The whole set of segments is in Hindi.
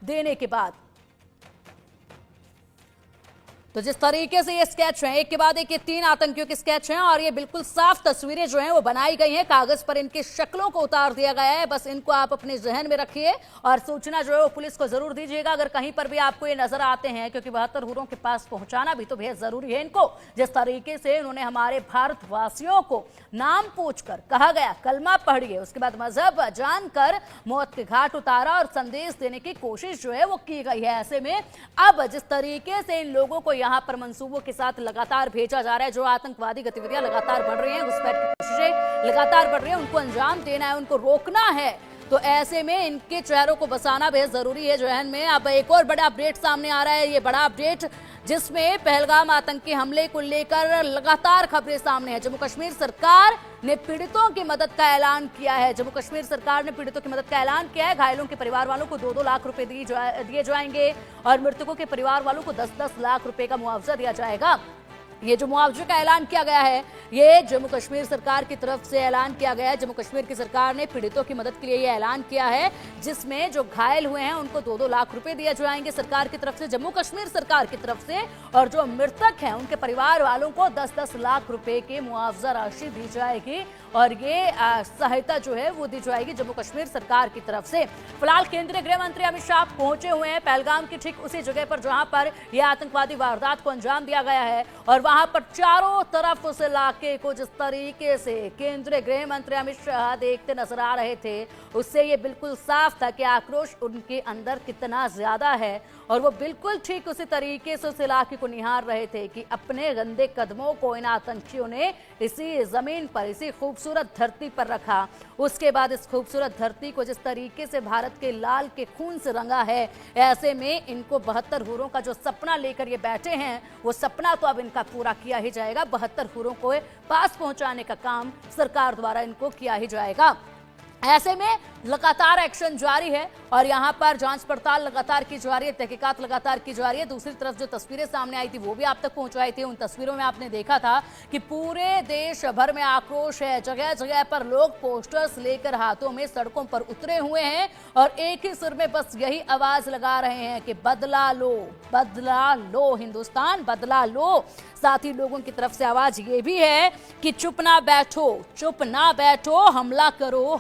देने के बाद। तो जिस तरीके से ये स्केच है, एक के बाद एक ये 3 आतंकियों के स्केच हैं और ये बिल्कुल साफ तस्वीरें जो हैं वो बनाई गई हैं, कागज पर इनकी शक्लों को उतार दिया गया है। बस इनको आप अपने जहन में रखिए और सूचना जो है वो पुलिस को जरूर दीजिएगा अगर कहीं पर भी आपको ये नजर आते हैं, क्योंकि 72 हुरों के पास पहुंचाना भी तो बेहद जरूरी है इनको। जिस तरीके से उन्होंने हमारे भारतवासियों को नाम पूछकर कहा गया कलमा पढ़िए, उसके बाद मजहब जानकर मौत के घाट उतारा और संदेश देने की कोशिश जो है वो की गई है। ऐसे में अब जिस तरीके से इन लोगों को यहां पर मंसूबों के साथ लगातार भेजा जा रहा है, जो आतंकवादी गतिविधियां लगातार बढ़ रही हैं, घुसपैठ की कोशिशें लगातार बढ़ रही हैं, उनको अंजाम देना है, उनको रोकना है। तो ऐसे में इनके चेहरों को बसाना बेहद जरूरी है जहन में। अब एक और बड़ा अपडेट सामने आ रहा है, ये बड़ा अपडेट जिसमें पहलगाम आतंकी हमले को लेकर लगातार खबरें सामने हैं। जम्मू कश्मीर सरकार ने पीड़ितों की मदद का ऐलान किया है। जम्मू कश्मीर सरकार ने पीड़ितों की मदद का ऐलान किया है। घायलों के परिवार वालों को 2-2 लाख रुपए दिए जाएंगे और मृतकों के परिवार वालों को 10-10 लाख रुपए का मुआवजा दिया जाएगा। ये जो मुआवजे का ऐलान किया गया है, ये जम्मू कश्मीर सरकार की तरफ से ऐलान किया गया है। जम्मू कश्मीर की सरकार ने पीड़ितों की मदद के लिए ये ऐलान किया है, जिसमें जो घायल हुए हैं उनको 2-2 लाख रुपए दिए जाएंगे सरकार की तरफ से, जम्मू कश्मीर सरकार की तरफ से, और जो मृतक हैं उनके परिवार वालों को 10-10 लाख रुपए की मुआवजा राशि दी जाएगी और ये सहायता जो है वो दी जाएगी जम्मू कश्मीर सरकार की तरफ से। फिलहाल केंद्रीय गृह मंत्री अमित शाह पहुंचे हुए हैं पहलगाम की ठीक उसी जगह पर जहां पर यह आतंकवादी वारदात को अंजाम दिया गया है और वहां पर चारों तरफ उस इलाके को जिस तरीके से केंद्रीय गृह मंत्री अमित शाह देखते नजर आ रहे थे, उससे ये बिल्कुल साफ था कि आक्रोश उनके अंदर कितना ज्यादा है और वो बिल्कुल ठीक उसी तरीके से उस इलाके को निहार रहे थे कि अपने गंदे कदमों को इन आतंकियों ने इसी जमीन पर, इसी खूबसूरत धरती पर रखा। उसके बाद इस खूबसूरत धरती को जिस तरीके से भारत के लाल के खून से रंगा है, ऐसे में इनको 72 हुरों का जो सपना लेकर ये बैठे हैं, वो सपना तो अब इनका पूरा किया ही जाएगा। 72 हुरों को पास पहुंचाने का काम सरकार द्वारा इनको किया ही जाएगा। ऐसे में लगातार एक्शन जारी है और यहां पर जांच पड़ताल लगातार की जा रही है, तहकीकात लगातार की जा रही है। दूसरी तरफ जो तस्वीरें सामने आई थी वो भी आप तक पहुंचाई थी। उन तस्वीरों में आपने देखा था कि पूरे देश भर में आक्रोश है, जगह जगह पर लोग पोस्टर्स लेकर हाथों में सड़कों पर उतरे हुए हैं और एक ही सुर में बस यही आवाज लगा रहे हैं कि बदला लो हिंदुस्तान, बदला लो। साथ ही लोगों की तरफ से आवाज ये भी है कि चुप ना बैठो,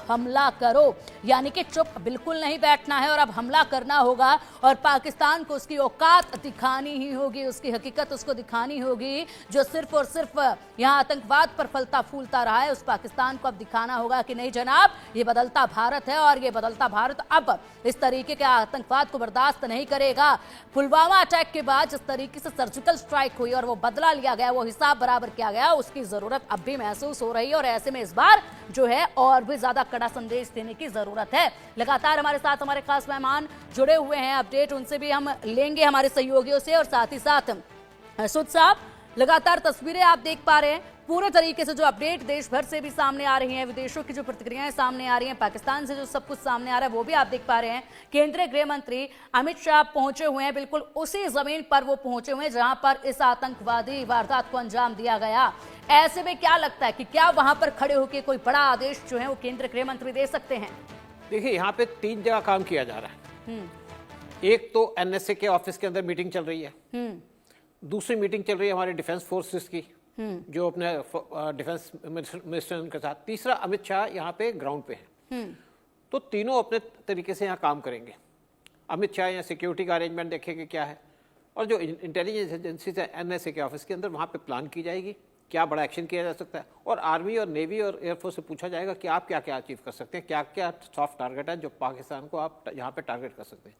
हमला करो, यानी कि चुप बिल्कुल नहीं बैठना है और अब हमला करना होगा और पाकिस्तान को उसकी औकात दिखानी ही होगी, उसकी हकीकत उसको दिखानी होगी। जो सिर्फ और सिर्फ यहाँ आतंकवाद पर फलता फूलता रहा है, उस पाकिस्तान को अब दिखाना होगा कि नहीं जनाब, ये बदलता भारत है और ये बदलता भारत अब इस तरीके के आतंकवाद को बर्दाश्त नहीं करेगा। पुलवामा अटैक के बाद जिस तरीके से सर्जिकल स्ट्राइक हुई और वो बदला लिया गया, वो हिसाब बराबर किया गया, उसकी जरूरत अब भी महसूस हो रही है और ऐसे में इस बार जो है और भी ज्यादा कड़ा संदेश देने की जरूरत है। लगातार हमारे साथ हमारे खास मेहमान जुड़े हुए हैं, अपडेट उनसे भी हम लेंगे हमारे सहयोगियों से और साथ ही साथ सुद साहब, लगातार तस्वीरें आप देख पा रहे हैं पूरे तरीके से, जो अपडेट देश भर से भी सामने आ रही हैं, विदेशों की जो प्रतिक्रियाएं सामने आ रही हैं, पाकिस्तान से जो सब कुछ सामने आ रहा है वो भी आप देख पा रहे हैं। केंद्रीय गृह मंत्री अमित शाह पहुंचे हुए हैं, बिल्कुल उसी जमीन पर वो पहुंचे हुए हैं जहां पर इस आतंकवादी वारदात को अंजाम दिया गया। ऐसे में क्या लगता है कि क्या वहां पर खड़े होकर कोई बड़ा आदेश जो है वो केंद्रीय गृह मंत्री दे सकते हैं? देखिए, यहाँ पे 3 जगह काम किया जा रहा है। एक तो एनएसए के ऑफिस के अंदर मीटिंग चल रही है, दूसरी मीटिंग चल रही है हमारे डिफेंस फोर्सेस की, जो अपने डिफेंस मिनिस्टर के साथ, तीसरा अमित शाह यहाँ पे ग्राउंड पे हैं। तो तीनों अपने तरीके से यहाँ काम करेंगे। अमित शाह यहाँ सिक्योरिटी का अरेंजमेंट देखेंगे क्या है, और जो इंटेलिजेंस एजेंसीज है एनएसए के ऑफिस के अंदर, वहाँ पे प्लान की जाएगी क्या बड़ा एक्शन किया जा सकता है, और आर्मी और नेवी और एयरफोर्स से पूछा जाएगा कि आप क्या क्या अचीव कर सकते हैं, क्या क्या सॉफ्ट टारगेट है जो पाकिस्तान को आप यहाँ पे टारगेट कर सकते हैं।